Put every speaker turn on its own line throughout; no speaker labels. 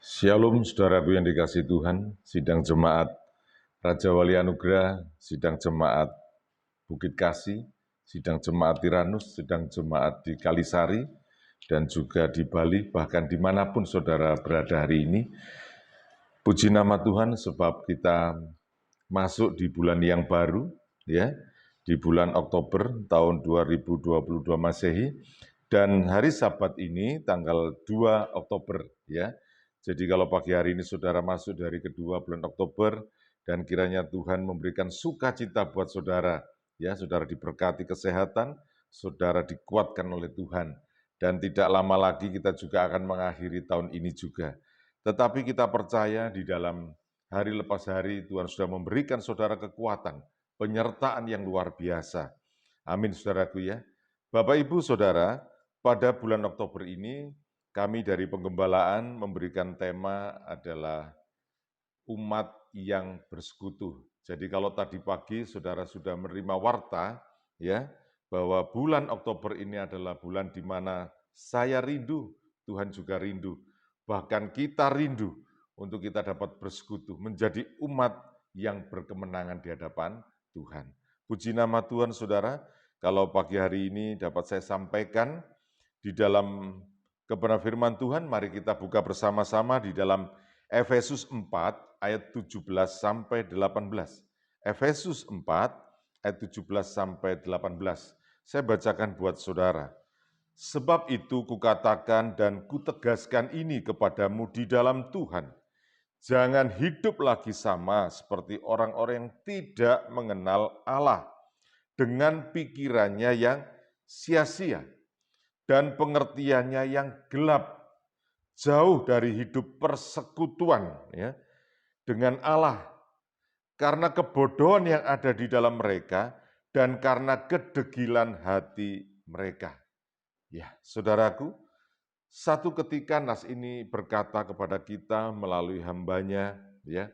Shalom saudaraku yang dikasihi Tuhan, sidang jemaat Raja Wali Anugerah, sidang jemaat Bukit Kasih, sidang jemaat Tiranus, sidang jemaat di Kalisari, dan juga di Bali, bahkan dimanapun saudara berada hari ini. Puji nama Tuhan sebab kita masuk di bulan yang baru, ya, di bulan Oktober tahun 2022 Masehi, dan hari Sabat ini tanggal 2 Oktober, ya. Jadi kalau pagi hari ini saudara masuk dari kedua bulan Oktober, dan kiranya Tuhan memberikan sukacita buat saudara, ya, saudara diberkati kesehatan, saudara dikuatkan oleh Tuhan, dan tidak lama lagi kita juga akan mengakhiri tahun ini juga. Tetapi kita percaya di dalam hari lepas hari Tuhan sudah memberikan saudara kekuatan, penyertaan yang luar biasa. Amin saudaraku ya. Bapak Ibu Saudara, pada bulan Oktober ini kami dari Penggembalaan memberikan tema adalah umat yang bersekutu. Jadi kalau tadi pagi saudara sudah menerima warta ya bahwa bulan Oktober ini adalah bulan di mana saya rindu, Tuhan juga rindu. Bahkan kita rindu untuk kita dapat bersekutu, menjadi umat yang berkemenangan di hadapan Tuhan. Puji nama Tuhan saudara, kalau pagi hari ini dapat saya sampaikan di dalam kebenaran firman Tuhan, mari kita buka bersama-sama di dalam Efesus 4 ayat 17 sampai 18. Efesus 4 ayat 17 sampai 18. Saya bacakan buat saudara. Sebab itu kukatakan dan kutegaskan ini kepadamu di dalam Tuhan. Jangan hidup lagi sama seperti orang-orang yang tidak mengenal Allah dengan pikirannya yang sia-sia dan pengertiannya yang gelap, jauh dari hidup persekutuan ya, dengan Allah, karena kebodohan yang ada di dalam mereka dan karena kedegilan hati mereka. Ya, saudaraku, satu ketika nas ini berkata kepada kita melalui hambanya, ya,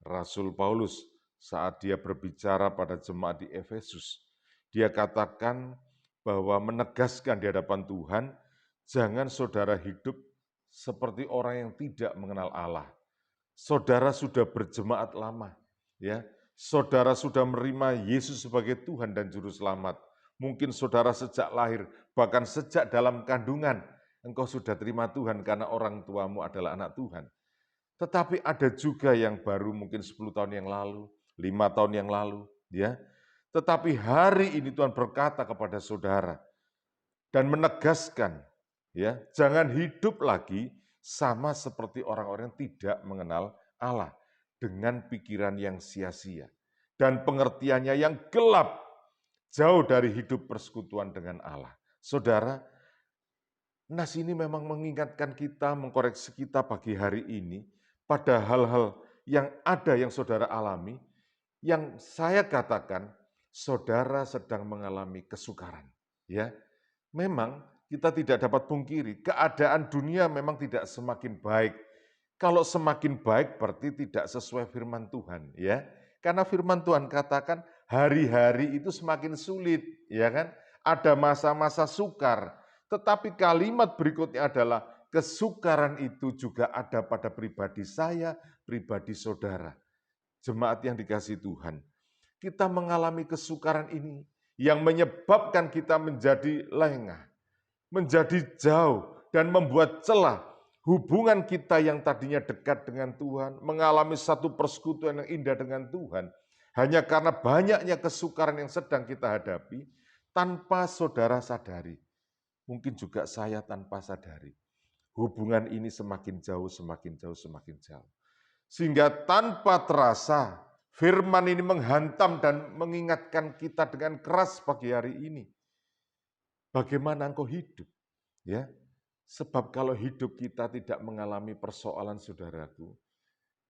Rasul Paulus, saat dia berbicara pada jemaat di Efesus. Dia katakan bahwa menegaskan di hadapan Tuhan, jangan saudara hidup seperti orang yang tidak mengenal Allah. Saudara sudah berjemaat lama, ya. Saudara sudah menerima Yesus sebagai Tuhan dan Juru Selamat. Mungkin saudara sejak lahir, bahkan sejak dalam kandungan, engkau sudah terima Tuhan karena orang tuamu adalah anak Tuhan. Tetapi ada juga yang baru mungkin 10 tahun yang lalu, 5 tahun yang lalu, ya. Tetapi hari ini Tuhan berkata kepada saudara dan menegaskan, ya, jangan hidup lagi sama seperti orang-orang yang tidak mengenal Allah dengan pikiran yang sia-sia dan pengertiannya yang gelap, jauh dari hidup persekutuan dengan Allah. Saudara, nas ini memang mengingatkan kita, mengkoreksi kita pagi hari ini pada hal-hal yang ada yang saudara alami, yang saya katakan saudara sedang mengalami kesukaran. Ya, memang kita tidak dapat pungkiri, keadaan dunia memang tidak semakin baik. Kalau semakin baik berarti tidak sesuai firman Tuhan, ya. Karena firman Tuhan katakan hari-hari itu semakin sulit, ya kan? Ada masa-masa sukar. Tetapi kalimat berikutnya adalah kesukaran itu juga ada pada pribadi saya, pribadi saudara. Jemaat yang dikasihi Tuhan. Kita mengalami kesukaran ini yang menyebabkan kita menjadi lengah, menjadi jauh, dan membuat celah hubungan kita yang tadinya dekat dengan Tuhan, mengalami satu persekutuan yang indah dengan Tuhan, hanya karena banyaknya kesukaran yang sedang kita hadapi, tanpa saudara sadari. Mungkin juga saya tanpa sadari. Hubungan ini semakin jauh, semakin jauh, semakin jauh. Sehingga tanpa terasa, firman ini menghantam dan mengingatkan kita dengan keras pagi hari ini. Bagaimana engkau hidup? Ya, sebab kalau hidup kita tidak mengalami persoalan saudaraku,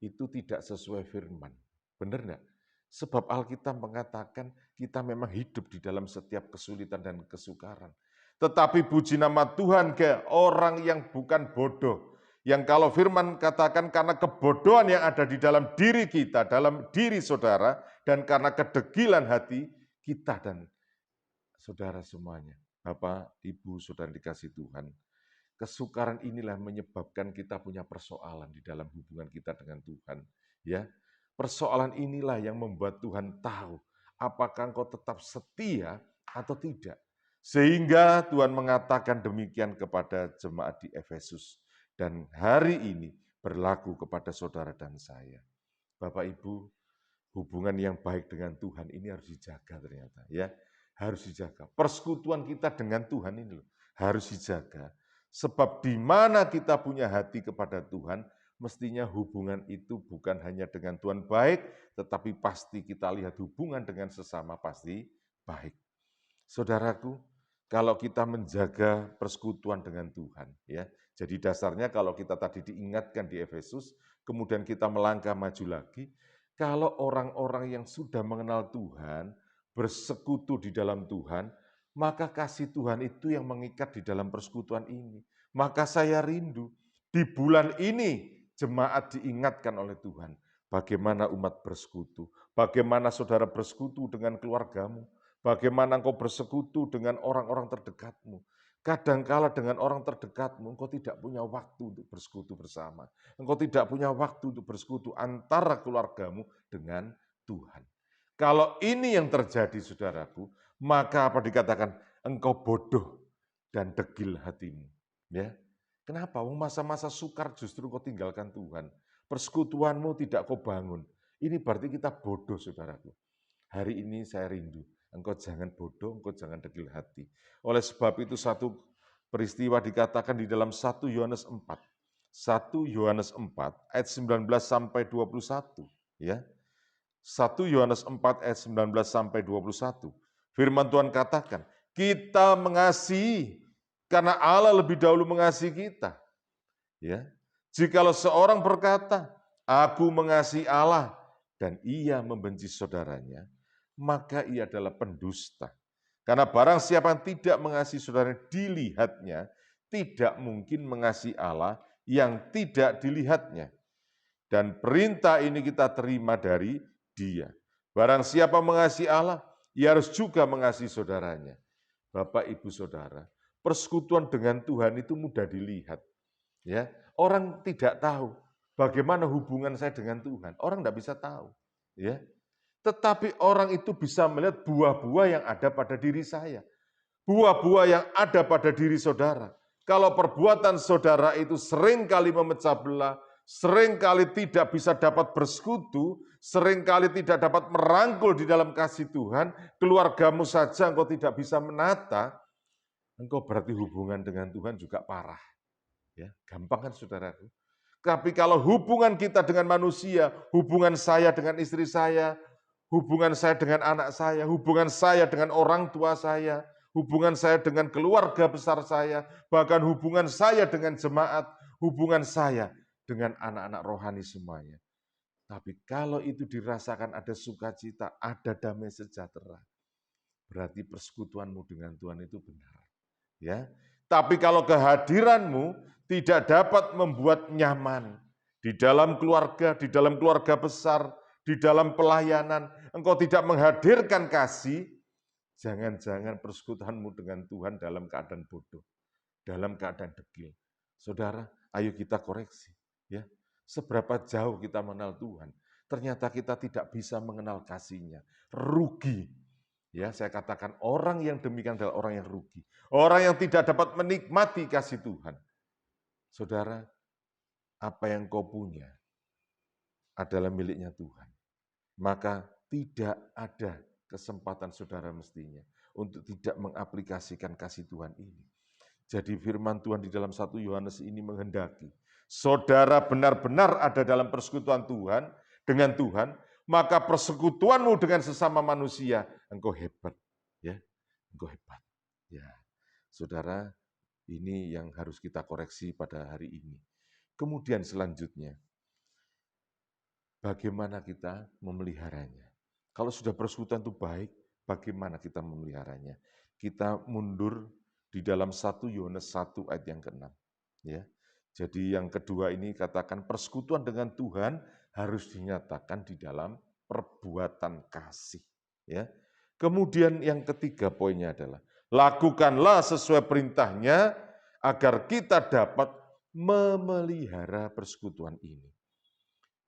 itu tidak sesuai firman. Benar enggak? Sebab Alkitab mengatakan kita memang hidup di dalam setiap kesulitan dan kesukaran. Tetapi puji nama Tuhan ke orang yang bukan bodoh. Yang kalau firman katakan karena kebodohan yang ada di dalam diri kita, dalam diri saudara, dan karena kedegilan hati kita dan saudara semuanya. Bapak, Ibu, saudara dikasih Tuhan. Kesukaran inilah menyebabkan kita punya persoalan di dalam hubungan kita dengan Tuhan. Ya, persoalan inilah yang membuat Tuhan tahu apakah engkau tetap setia atau tidak. Sehingga Tuhan mengatakan demikian kepada jemaat di Efesus. Dan hari ini berlaku kepada saudara dan saya. Bapak Ibu, hubungan yang baik dengan Tuhan ini harus dijaga ternyata. Ya, harus dijaga. Persekutuan kita dengan Tuhan ini loh, harus dijaga. Sebab di mana kita punya hati kepada Tuhan, mestinya hubungan itu bukan hanya dengan Tuhan baik, tetapi pasti kita lihat hubungan dengan sesama pasti baik. Saudaraku, kalau kita menjaga persekutuan dengan Tuhan, ya. Jadi dasarnya kalau kita tadi diingatkan di Efesus, kemudian kita melangkah maju lagi, kalau orang-orang yang sudah mengenal Tuhan, bersekutu di dalam Tuhan, maka kasih Tuhan itu yang mengikat di dalam persekutuan ini. Maka saya rindu, di bulan ini jemaat diingatkan oleh Tuhan, bagaimana umat bersekutu, bagaimana saudara bersekutu dengan keluargamu, bagaimana engkau bersekutu dengan orang-orang terdekatmu. Kadangkala dengan orang terdekatmu, engkau tidak punya waktu untuk bersekutu bersama. Engkau tidak punya waktu untuk bersekutu antara keluargamu dengan Tuhan. Kalau ini yang terjadi, saudaraku, maka apa dikatakan? Engkau bodoh dan degil hatimu. Ya, kenapa? Masa-masa sukar justru kau tinggalkan Tuhan. Persekutuanmu tidak kau bangun. Ini berarti kita bodoh, saudaraku. Hari ini saya rindu. Engkau jangan bodoh, engkau jangan degil hati. Oleh sebab itu satu peristiwa dikatakan di dalam 1 Yohanes 4. 1 Yohanes 4 ayat 19 sampai 21. Ya. 1 Yohanes 4 ayat 19 sampai 21. Firman Tuhan katakan, kita mengasihi karena Allah lebih dahulu mengasihi kita. Ya. Jikalau seorang berkata, aku mengasihi Allah dan ia membenci saudaranya, maka ia adalah pendusta. Karena barang siapa yang tidak mengasihi saudaranya dilihatnya, tidak mungkin mengasihi Allah yang tidak dilihatnya. Dan perintah ini kita terima dari Dia. Barang siapa mengasihi Allah, ia harus juga mengasihi saudaranya. Bapak, Ibu, Saudara, persekutuan dengan Tuhan itu mudah dilihat. Ya, orang tidak tahu bagaimana hubungan saya dengan Tuhan. Orang tidak bisa tahu. Ya, tetapi orang itu bisa melihat buah-buah yang ada pada diri saya. Buah-buah yang ada pada diri saudara. Kalau perbuatan saudara itu seringkali memecah belah, seringkali tidak bisa dapat bersekutu, seringkali tidak dapat merangkul di dalam kasih Tuhan, keluargamu saja engkau tidak bisa menata, engkau berarti hubungan dengan Tuhan juga parah. Ya, gampang kan saudaraku? Tapi kalau hubungan kita dengan manusia, hubungan saya dengan istri saya, hubungan saya dengan anak saya, hubungan saya dengan orang tua saya, hubungan saya dengan keluarga besar saya, bahkan hubungan saya dengan jemaat, hubungan saya dengan anak-anak rohani semuanya. Tapi kalau itu dirasakan ada sukacita, ada damai sejahtera, berarti persekutuanmu dengan Tuhan itu benar. Ya. Tapi kalau kehadiranmu tidak dapat membuat nyaman di dalam keluarga besar, di dalam pelayanan, engkau tidak menghadirkan kasih, jangan-jangan persekutuanmu dengan Tuhan dalam keadaan bodoh, dalam keadaan degil. Saudara, ayo kita koreksi. Ya, seberapa jauh kita mengenal Tuhan, ternyata kita tidak bisa mengenal kasih-Nya. Rugi. Ya, saya katakan orang yang demikian adalah orang yang rugi. Orang yang tidak dapat menikmati kasih Tuhan. Saudara, apa yang kau punya adalah miliknya Tuhan. Maka tidak ada kesempatan saudara mestinya untuk tidak mengaplikasikan kasih Tuhan ini. Jadi firman Tuhan di dalam 1 Yohanes ini menghendaki, saudara benar-benar ada dalam persekutuan Tuhan, dengan Tuhan, maka persekutuanmu dengan sesama manusia, engkau hebat. Ya, engkau hebat. Ya, saudara, ini yang harus kita koreksi pada hari ini. Kemudian selanjutnya, bagaimana kita memeliharanya? Kalau sudah persekutuan itu baik, bagaimana kita memeliharanya? Kita mundur di dalam 1 Yohanes 1 ayat yang ke-6. Ya. Jadi yang kedua ini katakan persekutuan dengan Tuhan harus dinyatakan di dalam perbuatan kasih. Ya. Kemudian yang ketiga poinnya adalah lakukanlah sesuai perintahnya agar kita dapat memelihara persekutuan ini.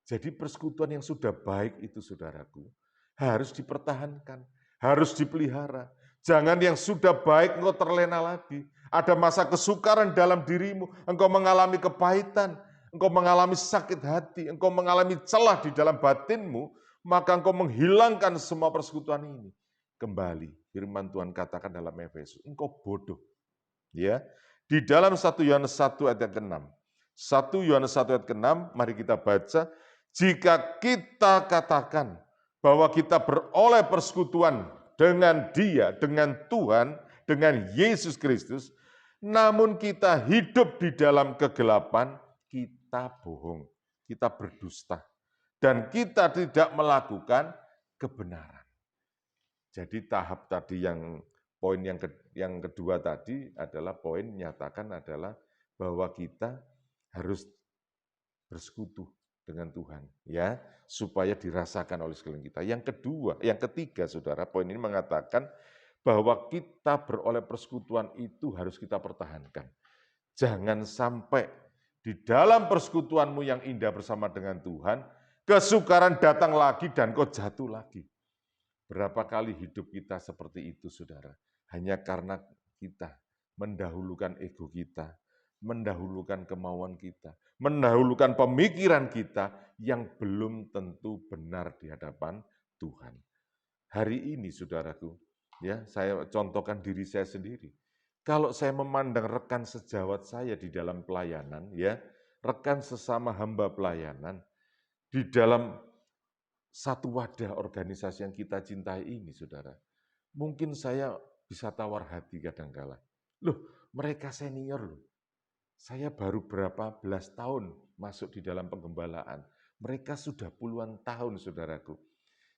Jadi persekutuan yang sudah baik itu, saudaraku, harus dipertahankan, harus dipelihara. Jangan yang sudah baik engkau terlena lagi. Ada masa kesukaran dalam dirimu, engkau mengalami kepahitan, engkau mengalami sakit hati, engkau mengalami celah di dalam batinmu, maka engkau menghilangkan semua persekutuan ini. Kembali, firman Tuhan katakan dalam Efesus, engkau bodoh. Ya, di dalam 1 Yohanes 1 ayat ke-6. 1 Yohanes 1 ayat ke-6, mari kita baca. Jika kita katakan bahwa kita beroleh persekutuan dengan Dia, dengan Tuhan, dengan Yesus Kristus, namun kita hidup di dalam kegelapan, kita bohong, kita berdusta, dan kita tidak melakukan kebenaran. Jadi tahap tadi poin yang kedua tadi adalah poin menyatakan adalah bahwa kita harus bersekutu dengan Tuhan, ya, supaya dirasakan oleh sekeliling kita. Yang ketiga, saudara, poin ini mengatakan bahwa kita beroleh persekutuan itu harus kita pertahankan. Jangan sampai di dalam persekutuanmu yang indah bersama dengan Tuhan, kesukaran datang lagi dan kau jatuh lagi. Berapa kali hidup kita seperti itu, saudara? Hanya karena kita mendahulukan ego kita, mendahulukan kemauan kita, mendahulukan pemikiran kita yang belum tentu benar di hadapan Tuhan. Hari ini, saudaraku, ya, saya contohkan diri saya sendiri. Kalau saya memandang rekan sejawat saya di dalam pelayanan, ya, rekan sesama hamba pelayanan, di dalam satu wadah organisasi yang kita cintai ini, saudara, mungkin saya bisa tawar hati kadangkala. Loh, mereka senior loh. Saya baru berapa belas tahun masuk di dalam penggembalaan. Mereka sudah puluhan tahun, saudaraku.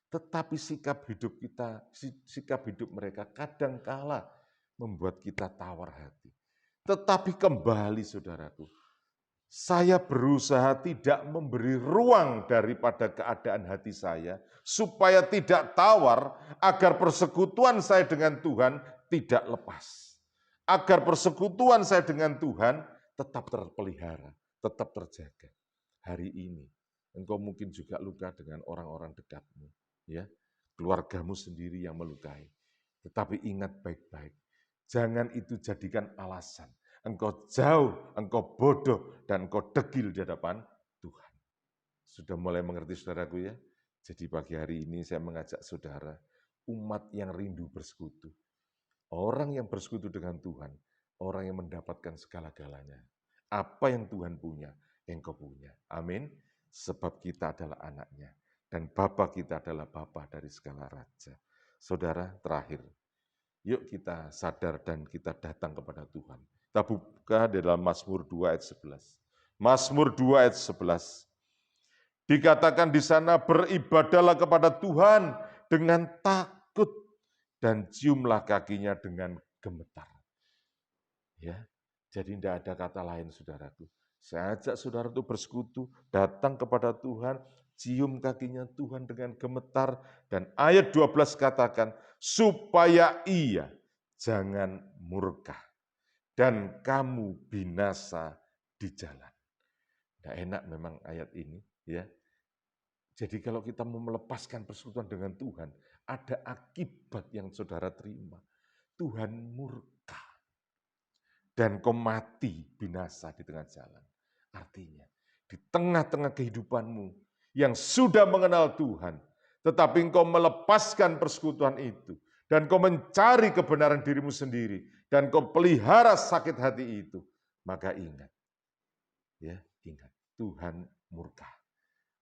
Tetapi sikap hidup mereka kadangkala membuat kita tawar hati. Tetapi kembali, saudaraku, saya berusaha tidak memberi ruang daripada keadaan hati saya, supaya tidak tawar, agar persekutuan saya dengan Tuhan tidak lepas. Agar persekutuan saya dengan Tuhan tetap terpelihara, tetap terjaga. Hari ini, engkau mungkin juga luka dengan orang-orang dekatmu, ya, keluargamu sendiri yang melukai. Tetapi ingat baik-baik, jangan itu jadikan alasan engkau jauh, engkau bodoh, dan engkau degil di hadapan Tuhan. Sudah mulai mengerti, saudaraku, ya? Jadi pagi hari ini saya mengajak saudara, umat yang rindu bersekutu. Orang yang bersekutu dengan Tuhan, orang yang mendapatkan segala-galanya. Apa yang Tuhan punya, engkau punya. Amin. Sebab kita adalah anaknya, dan Bapa kita adalah Bapa dari segala raja. Saudara, terakhir, yuk kita sadar dan kita datang kepada Tuhan. Kita buka dalam Mazmur 2 ayat 11. Mazmur 2 ayat 11. Dikatakan di sana, beribadahlah kepada Tuhan dengan takut dan ciumlah kakinya dengan gemetar. Ya, jadi tidak ada kata lain, saudaraku. Saya ajak saudara itu bersekutu, datang kepada Tuhan, cium kakinya Tuhan dengan gemetar, dan ayat 12 katakan, supaya ia jangan murka dan kamu binasa di jalan. Tidak enak memang ayat ini, ya. Jadi kalau kita mau melepaskan persekutuan dengan Tuhan, ada akibat yang saudara terima. Tuhan murka dan kau mati binasa di tengah jalan. Artinya, di tengah-tengah kehidupanmu yang sudah mengenal Tuhan, tetapi engkau melepaskan persekutuan itu, dan kau mencari kebenaran dirimu sendiri, dan kau pelihara sakit hati itu, maka ingat, ya, ingat, Tuhan murka,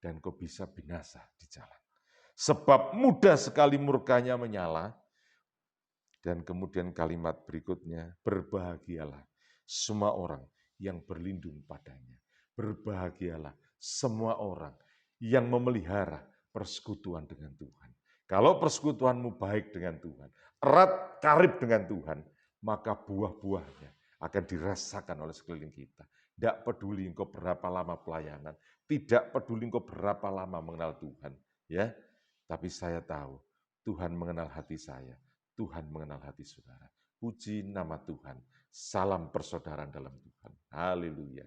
dan kau bisa binasa di jalan. Sebab mudah sekali murkanya menyala, dan kemudian kalimat berikutnya, berbahagialah semua orang yang berlindung padanya. Berbahagialah semua orang yang memelihara persekutuan dengan Tuhan. Kalau persekutuanmu baik dengan Tuhan, erat karib dengan Tuhan, maka buah-buahnya akan dirasakan oleh sekeliling kita. Tidak peduli engkau berapa lama pelayanan, tidak peduli engkau berapa lama mengenal Tuhan, ya. Tapi saya tahu Tuhan mengenal hati saya, Tuhan mengenal hati saudara. Puji nama Tuhan. Salam persaudaraan dalam Tuhan. Haleluya.